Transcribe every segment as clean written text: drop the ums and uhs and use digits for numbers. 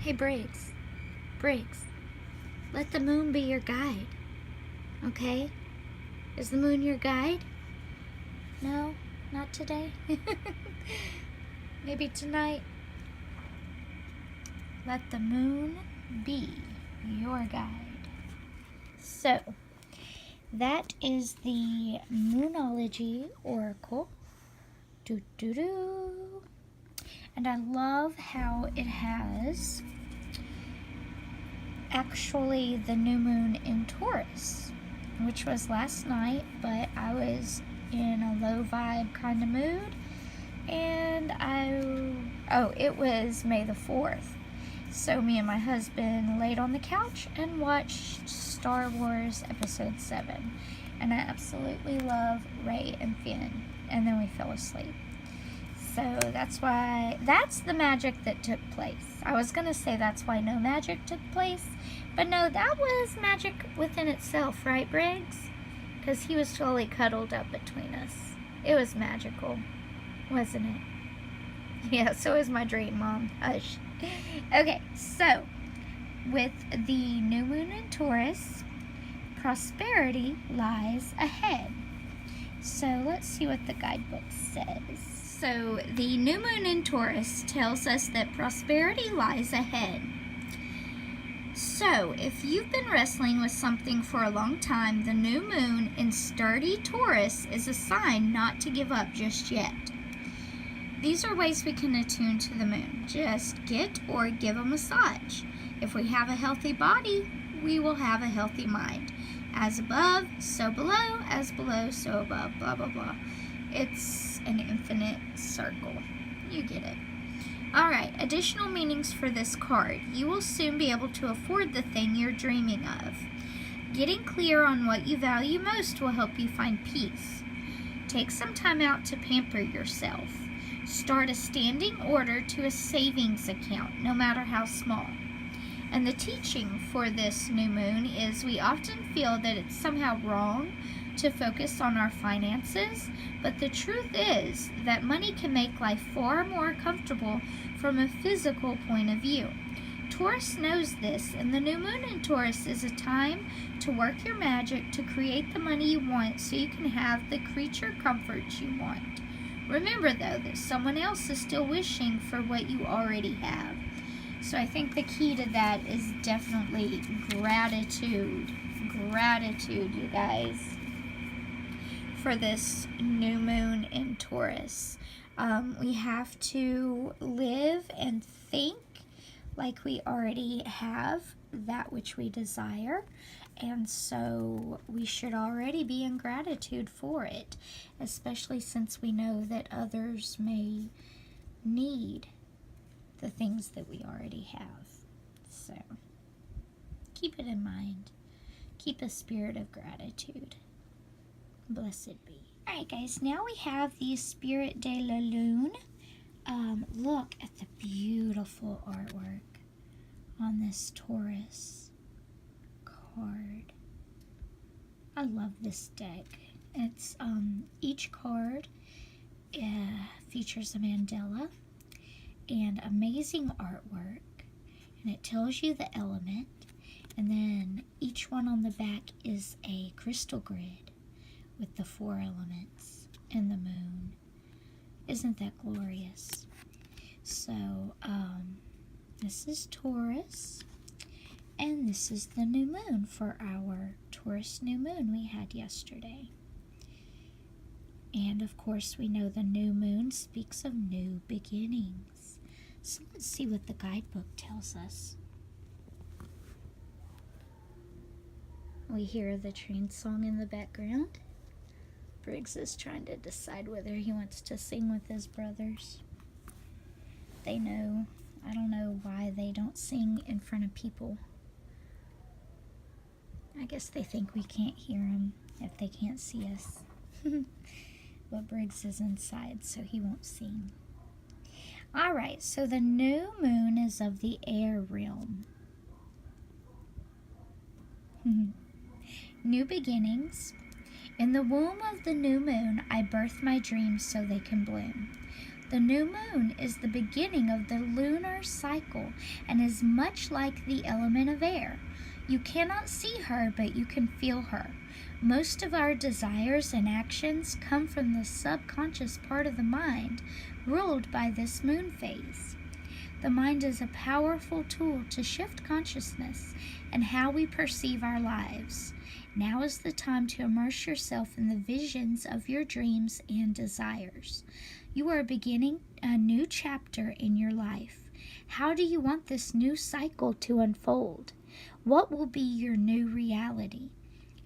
Hey, Briggs. Briggs, let the moon be your guide. Okay? Is the moon your guide? No, not today. Maybe tonight. Let the moon be your guide. So, that is the Moonology Oracle. Doo-doo-doo. And I love how it has actually the new moon in Taurus, which was last night, but I was in a low vibe kind of mood, and it was May the 4th. So me and my husband laid on the couch and watched Star Wars Episode 7, and I absolutely love Rey and Finn, and then we fell asleep. So that's the magic that took place. I was going to say that's why no magic took place, but no, that was magic within itself, right, Briggs? Because he was totally cuddled up between us. It was magical, wasn't it? Yeah, so was my dream, Mom. Hush. Okay, so with the new moon in Taurus, prosperity lies ahead. So let's see what the guidebook says. So the new moon in Taurus tells us that prosperity lies ahead. So if you've been wrestling with something for a long time, the new moon in sturdy Taurus is a sign not to give up just yet. These are ways we can attune to the moon. Just get or give a massage. If we have a healthy body, we will have a healthy mind. As above, so below. As below, so above. Blah, blah, blah. It's an infinite circle. You get it. Alright, additional meanings for this card. You will soon be able to afford the thing you're dreaming of. Getting clear on what you value most will help you find peace. Take some time out to pamper yourself. Start a standing order to a savings account, no matter how small. And the teaching for this new moon is we often feel that it's somehow wrong to focus on our finances, but the truth is that money can make life far more comfortable from a physical point of view. Taurus knows this, and the new moon in Taurus is a time to work your magic to create the money you want so you can have the creature comforts you want. Remember, though, that someone else is still wishing for what you already have. So I think the key to that is definitely gratitude. Gratitude, you guys, for this new moon in Taurus. We have to live and think like we already have that which we desire, and so we should already be in gratitude for it, especially since we know that others may need the things that we already have. So keep it in mind. Keep a spirit of gratitude. Blessed be. Alright, guys, now we have the Spirit de la Lune. Look at the beautiful artwork on this Taurus card. I love this deck. It's each card features a mandala and amazing artwork, and it tells you the element, and then each one on the back is a crystal grid with the 4 elements and the moon. Isn't that glorious? So this is Taurus, and this is the new moon for our Taurus new moon we had yesterday. And of course we know the new moon speaks of new beginnings. So let's see what the guidebook tells us. We hear the train song in the background. Briggs is trying to decide whether he wants to sing with his brothers. They know. I don't know why they don't sing in front of people. I guess they think we can't hear them if they can't see us. But Briggs is inside, so he won't sing. Alright, so the new moon is of the air realm. New beginnings. In the womb of the new moon, I birth my dreams so they can bloom. The new moon is the beginning of the lunar cycle and is much like the element of air. You cannot see her, but you can feel her. Most of our desires and actions come from the subconscious part of the mind, ruled by this moon phase. The mind is a powerful tool to shift consciousness and how we perceive our lives. Now is the time to immerse yourself in the visions of your dreams and desires. You are beginning a new chapter in your life. How do you want this new cycle to unfold? What will be your new reality?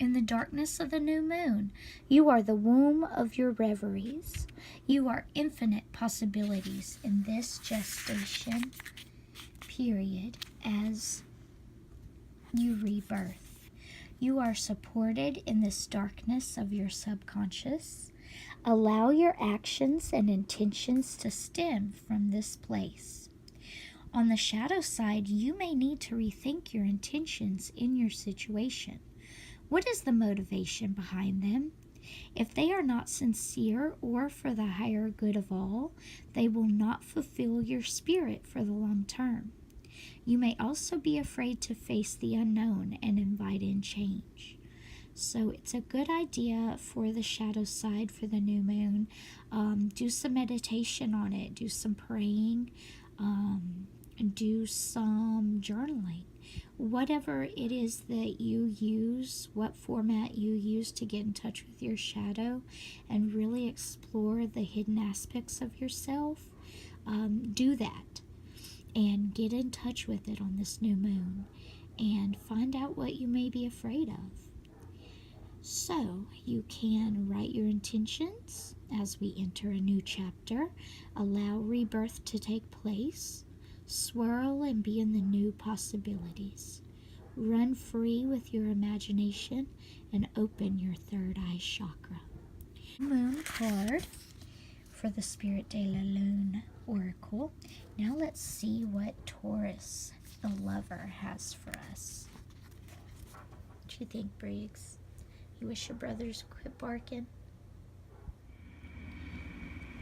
In the darkness of the new moon, you are the womb of your reveries. You are infinite possibilities in this gestation period as you rebirth. You are supported in this darkness of your subconscious. Allow your actions and intentions to stem from this place. On the shadow side, you may need to rethink your intentions in your situation. What is the motivation behind them? If they are not sincere or for the higher good of all, they will not fulfill your spirit for the long term. You may also be afraid to face the unknown and invite in change. So it's a good idea for the shadow side for the new moon. Do some meditation on it. Do some praying. Do some journaling. Whatever it is that you use, what format you use to get in touch with your shadow and really explore the hidden aspects of yourself, do that and get in touch with it on this new moon and find out what you may be afraid of. So you can write your intentions as we enter a new chapter, allow rebirth to take place, swirl and be in the new possibilities. Run free with your imagination and open your third eye chakra. Moon card for the Spirit de la Lune Oracle. Now let's see what Taurus, the lover, has for us. What do you think, Briggs? You wish your brothers quit barking?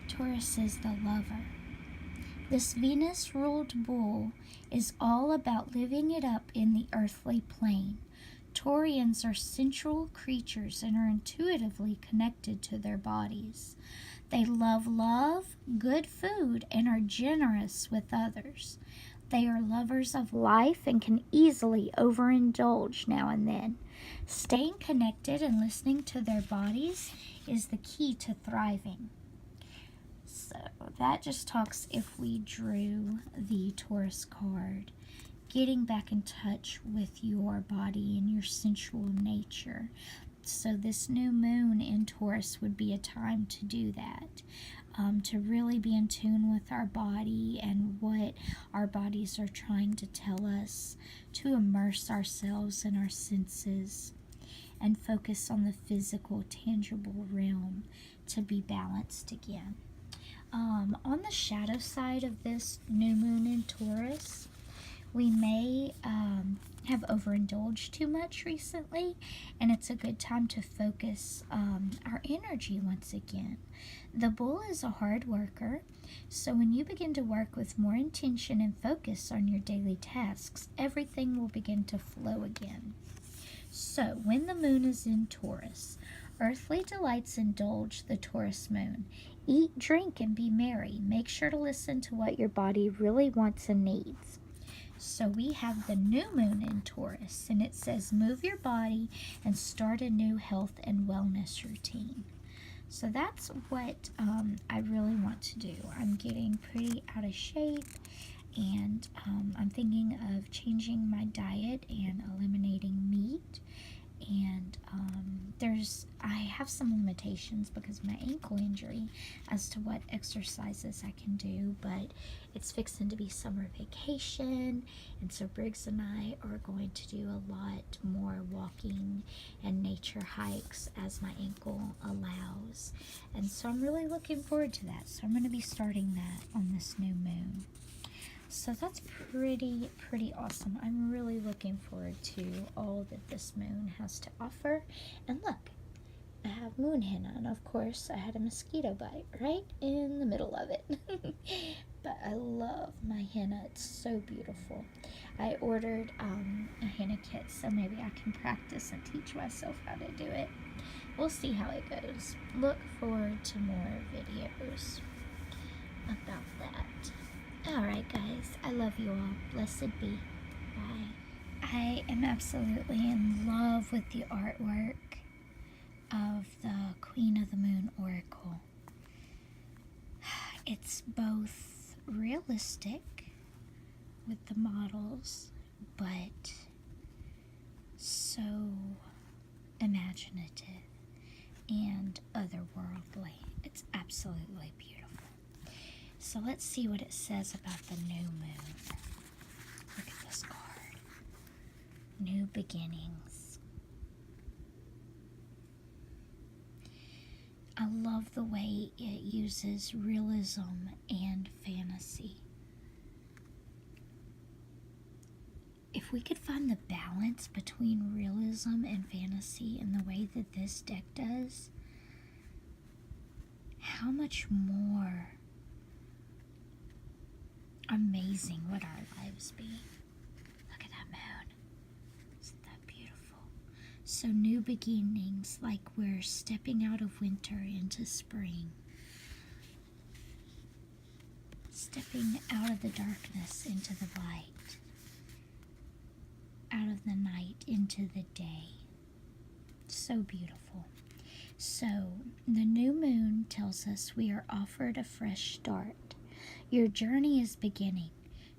Taurus is the lover. This Venus-ruled bull is all about living it up in the earthly plane. Taurians are sensual creatures and are intuitively connected to their bodies. They love good food, and are generous with others. They are lovers of life and can easily overindulge now and then. Staying connected and listening to their bodies is the key to thriving. So that just talks, if we drew the Taurus card, getting back in touch with your body and your sensual nature. So this new moon in Taurus would be a time to do that, to really be in tune with our body and what our bodies are trying to tell us, to immerse ourselves in our senses and focus on the physical, tangible realm to be balanced again. On the shadow side of this new moon in Taurus, we may have overindulged too much recently, and it's a good time to focus our energy once again. The bull is a hard worker, so when you begin to work with more intention and focus on your daily tasks, everything will begin to flow again. So when the moon is in Taurus, earthly delights indulge the Taurus moon. Eat, drink, and be merry. Make sure to listen to what your body really wants and needs. So we have the new moon in Taurus, and it says move your body and start a new health and wellness routine. So that's what I really want to do. I'm getting pretty out of shape, and I'm thinking of changing my diet and eliminating meat. And I have some limitations because of my ankle injury as to what exercises I can do, but it's fixing to be summer vacation, and so Briggs and I are going to do a lot more walking and nature hikes as my ankle allows, and so I'm really looking forward to that. So I'm going to be starting that on this new moon. So that's pretty awesome. I'm really looking forward to all that this moon has to offer. And look, I have moon henna, and of course I had a mosquito bite right in the middle of it. But I love my henna. It's so beautiful. I ordered a henna kit, so maybe I can practice and teach myself how to do it. We'll see how it goes. Look forward to more videos about that. Alright guys, I love you all. Blessed be. Bye. I am absolutely in love with the artwork of the Queen of the Moon Oracle. It's both realistic with the models, but so imaginative and otherworldly. It's absolutely beautiful. So let's see what it says about the new moon. Look at this card. New beginnings. I love the way it uses realism and fantasy. If we could find the balance between realism and fantasy in the way that this deck does, how much more amazing would our lives be? Look at that moon. Isn't that beautiful? So new beginnings, like we're stepping out of winter into spring. Stepping out of the darkness into the light. Out of the night into the day. So beautiful. So, the new moon tells us we are offered a fresh start. Your journey is beginning.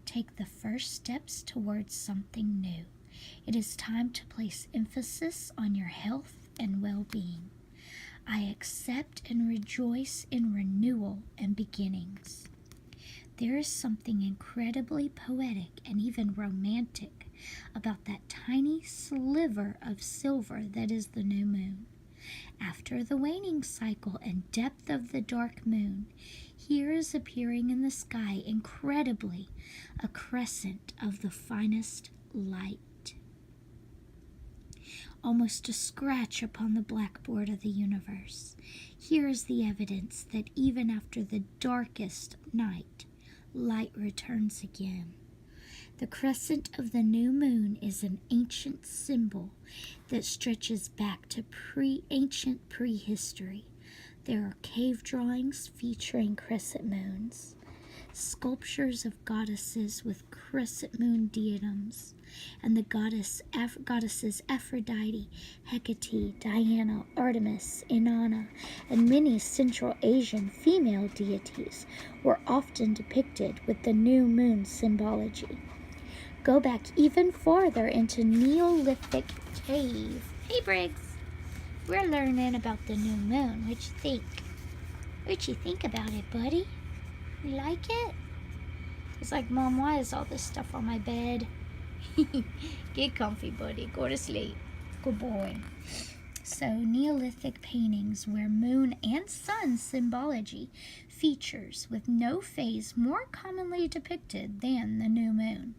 Take the first steps towards something new. It is time to place emphasis on your health and well-being. I accept and rejoice in renewal and beginnings. There is something incredibly poetic and even romantic about that tiny sliver of silver that is the new moon. After the waning cycle and depth of the dark moon, here is appearing in the sky incredibly a crescent of the finest light. Almost a scratch upon the blackboard of the universe. Here is the evidence that even after the darkest night, light returns again. The crescent of the new moon is an ancient symbol that stretches back to ancient prehistory. There are cave drawings featuring crescent moons, sculptures of goddesses with crescent moon diadems, and the goddesses Aphrodite, Hecate, Diana, Artemis, Inanna, and many Central Asian female deities were often depicted with the new moon symbology. Go back even farther into Neolithic cave. Hey Briggs, we're learning about the new moon. What'd you think? What'd you think about it, buddy? You like it? It's like, Mom, why is all this stuff on my bed? Get comfy, buddy. Go to sleep. Good boy. So, Neolithic paintings where moon and sun symbology features with no phase more commonly depicted than the new moon.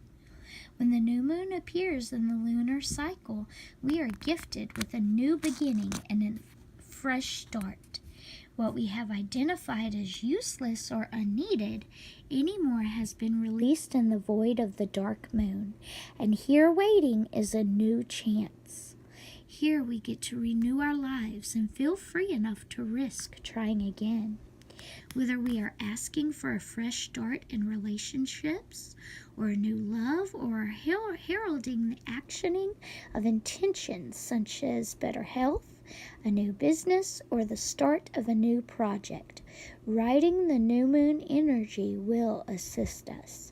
When the new moon appears in the lunar cycle, we are gifted with a new beginning and a fresh start. What we have identified as useless or unneeded anymore has been released in the void of the dark moon, and here waiting is a new chance. Here we get to renew our lives and feel free enough to risk trying again. Whether we are asking for a fresh start in relationships, or a new love, or heralding the actioning of intentions such as better health, a new business, or the start of a new project, riding the new moon energy will assist us.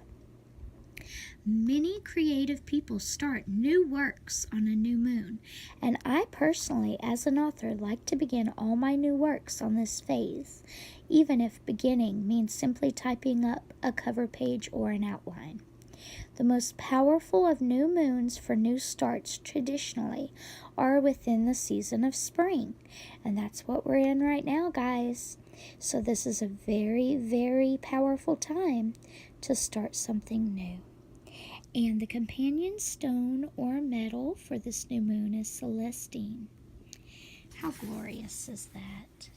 Many creative people start new works on a new moon, and I personally, as an author, like to begin all my new works on this phase, even if beginning means simply typing up a cover page or an outline. The most powerful of new moons for new starts traditionally are within the season of spring, and that's what we're in right now, guys. So this is a very, very powerful time to start something new. And the companion stone or metal for this new moon is celestine. How glorious is that?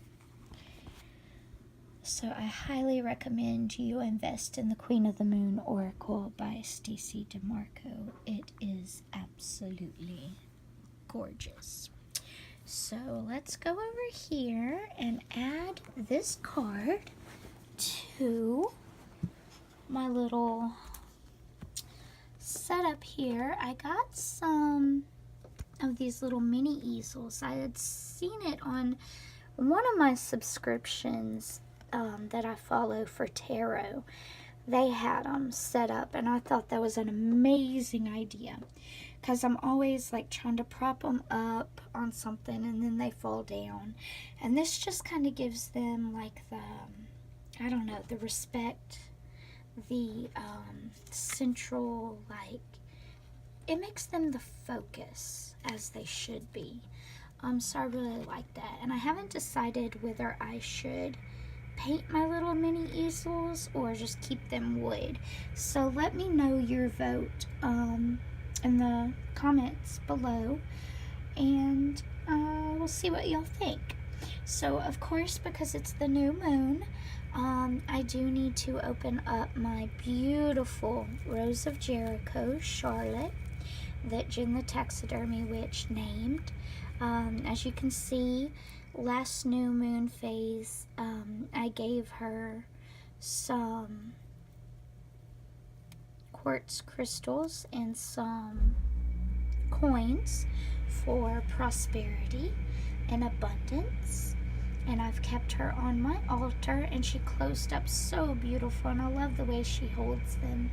So I highly recommend you invest in the Queen of the Moon Oracle by Stacey DeMarco. It is absolutely gorgeous. So let's go over here and add this card to my little setup here. I got some of these little mini easels. I had seen it on one of my subscriptions that I follow for tarot. They had them set up, and I thought that was an amazing idea, because I'm always like trying to prop them up on something and then they fall down, and this just kind of gives them like the, I don't know, the respect, the central, like, it makes them the focus as they should be. So I really like that, and I haven't decided whether I should paint my little mini easels or just keep them wood. So let me know your vote in the comments below, and we'll see what y'all think. So of course, because it's the new moon, I do need to open up my beautiful Rose of Jericho Charlotte that Jen the Taxidermy Witch named. As you can see, last new moon phase, I gave her some quartz crystals and some coins for prosperity and abundance, and I've kept her on my altar, and she closed up so beautiful, and I love the way she holds them.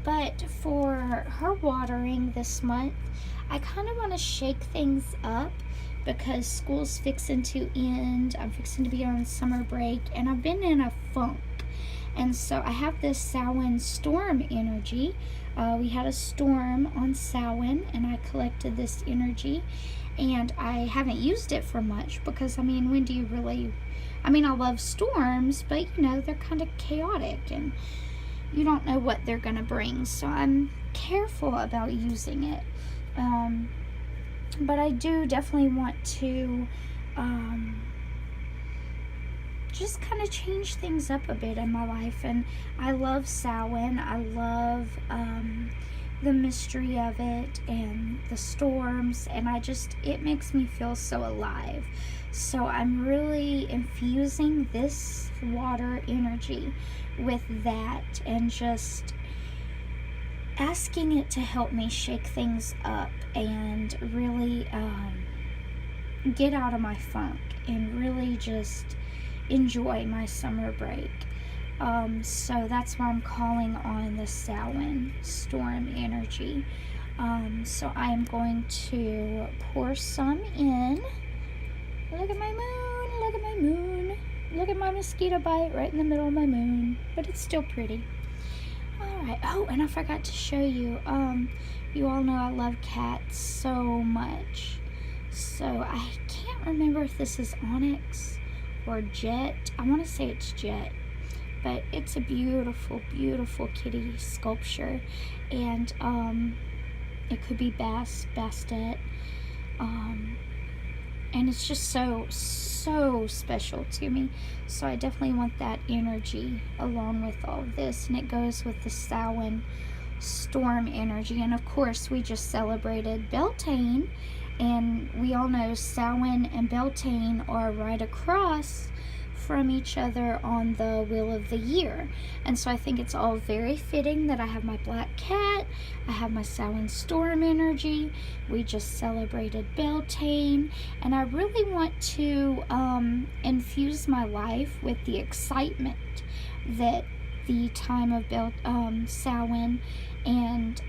But for her watering this month, I kind of want to shake things up because school's fixing to end. I'm fixing to be on summer break, and I've been in a funk. And so I have this Samhain storm energy. We had a storm on Samhain, and I collected this energy, and I haven't used it for much because, I mean, when do you really, I mean, I love storms, but you know, they're kind of chaotic and you don't know what they're gonna bring, so I'm careful about using it. But I do definitely want to just kind of change things up a bit in my life, and I love Samhain. I love the mystery of it and the storms, and it makes me feel so alive. So I'm really infusing this water energy with that and just asking it to help me shake things up and really get out of my funk and really just enjoy my summer break. So that's why I'm calling on the Samhain storm energy. So I am going to pour some in. Look at my moon, look at my moon. Look at my mosquito bite right in the middle of my moon, but it's still pretty. Alright, oh, and I forgot to show you, you all know I love cats so much. So I can't remember if this is onyx or jet. I want to say it's jet, but it's a beautiful, beautiful kitty sculpture, and it could be bastet, and it's just so special to me. So I definitely want that energy along with all of this, and it goes with the Samhain storm energy. And of course, we just celebrated Beltane, and we all know Samhain and Beltane are right across from each other on the wheel of the year, and so I think it's all very fitting that I have my black cat, I have my Samhain storm energy, we just celebrated Beltane, and I really want to infuse my life with the excitement that the time of Samhain and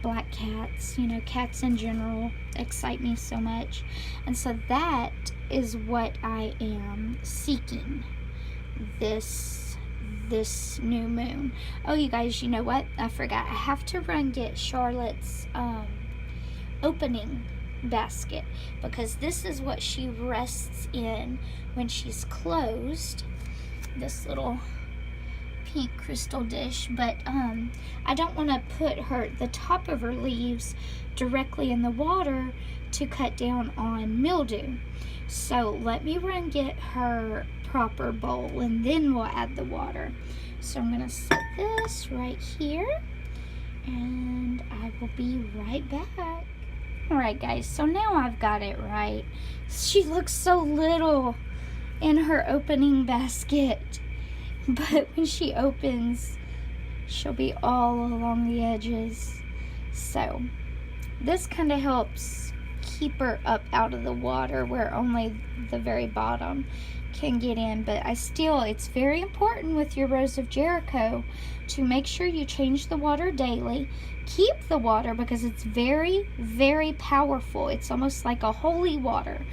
black cats, you know, cats in general excite me so much, and so that is what I am seeking this new moon. Oh, you guys, you know what? I forgot. I have to run get Charlotte's opening basket, because this is what she rests in when she's closed. This little pink crystal dish, but I don't want to put the top of her leaves directly in the water to cut down on mildew. So let me run get her proper bowl and then we'll add the water. So I'm gonna set this right here and I will be right back. Alright guys, so now I've got it right. She looks so little in her opening basket, but when she opens, she'll be all along the edges. So this kind of helps keep her up out of the water where only the very bottom can get in. But it's very important with your Rose of Jericho to make sure you change the water daily. Keep the water because it's very, very powerful. It's almost like a holy water.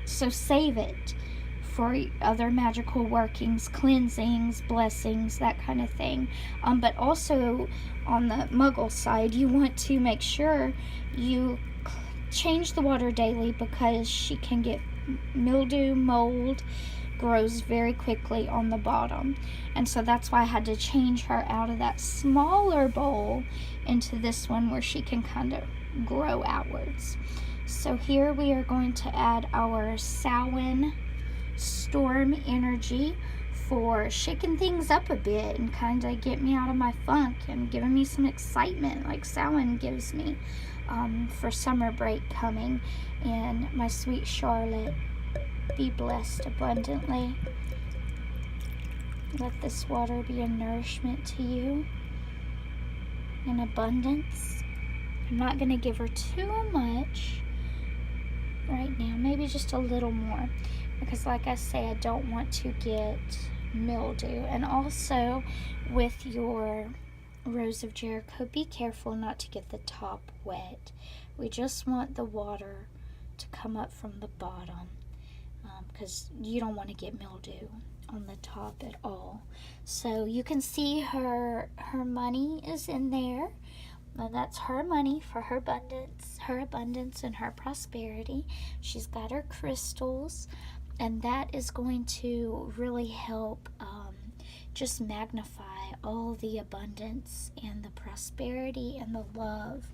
So save it for other magical workings, cleansings, blessings, that kind of thing. But also on the Muggle side, you want to make sure you change the water daily because she can get mildew, mold, grows very quickly on the bottom. And so that's why I had to change her out of that smaller bowl into this one where she can kind of grow outwards. So here we are going to add our Samhain Storm energy for shaking things up a bit and kind of get me out of my funk and giving me some excitement like Samhain gives me for summer break coming. And my sweet Charlotte, be blessed abundantly. Let this water be a nourishment to you in abundance. I'm not going to give her too much right now, maybe just a little more, because like I say, I don't want to get mildew. And also with your Rose of Jericho, be careful not to get the top wet. We just want the water to come up from the bottom, because you don't want to get mildew on the top at all. So you can see her money is in there. Now that's her money for her abundance and her prosperity. She's got her crystals, and that is going to really help just magnify all the abundance and the prosperity and the love.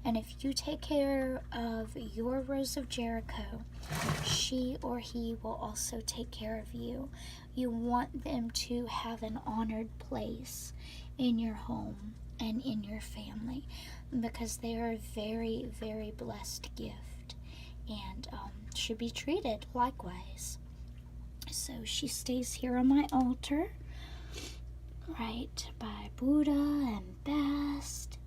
And if you take care of your Rose of Jericho, she or he will also take care of you. You want them to have an honored place in your home and in your family, because they are a very, very blessed gift and should be treated likewise. So she stays here on my altar, right by Buddha and Bast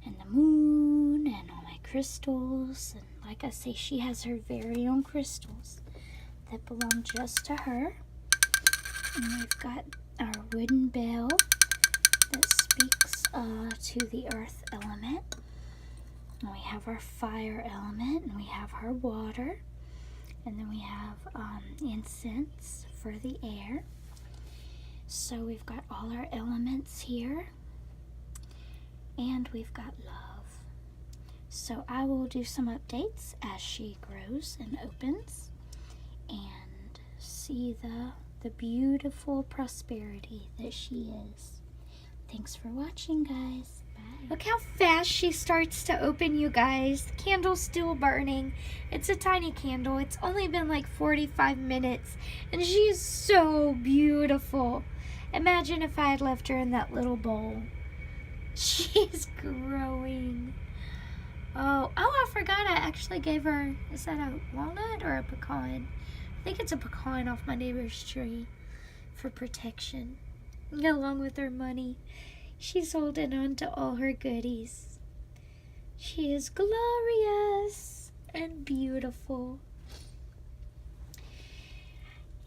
and the moon and all my crystals. And like I say, she has her very own crystals that belong just to her. And we've got our wooden bell that speaks to the earth element. And we have our fire element, and we have our water, and then we have incense for the air. So we've got all our elements here, and we've got love. So I will do some updates as she grows and opens and see the beautiful prosperity that she is. Thanks for watching, guys. Bye. Look how fast she starts to open, you guys. The candle's still burning. It's a tiny candle. It's only been like 45 minutes, and she is so beautiful. Imagine if I had left her in that little bowl. She's growing. Oh, I forgot I actually gave her, is that a walnut or a pecan? I think it's a pecan off my neighbor's tree for protection, along with her money. She's holding on to all her goodies. She is glorious and beautiful.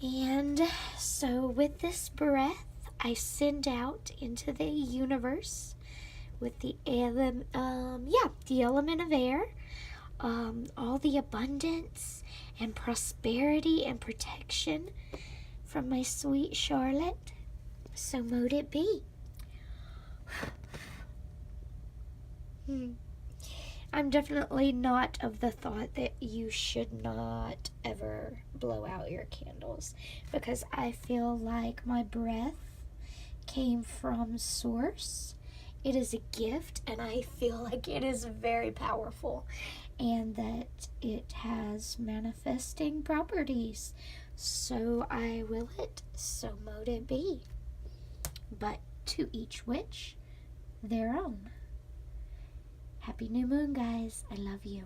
And so with this breath, I send out into the universe with the element of air, all the abundance and prosperity and protection from my sweet Charlotte. So mote it be. I'm definitely not of the thought that you should not ever blow out your candles, because I feel like my breath came from source It is a gift, and I feel like it is very powerful, and that it has manifesting properties. So I will it, so mote it be. But to each witch their own. Happy new moon, guys. I love you.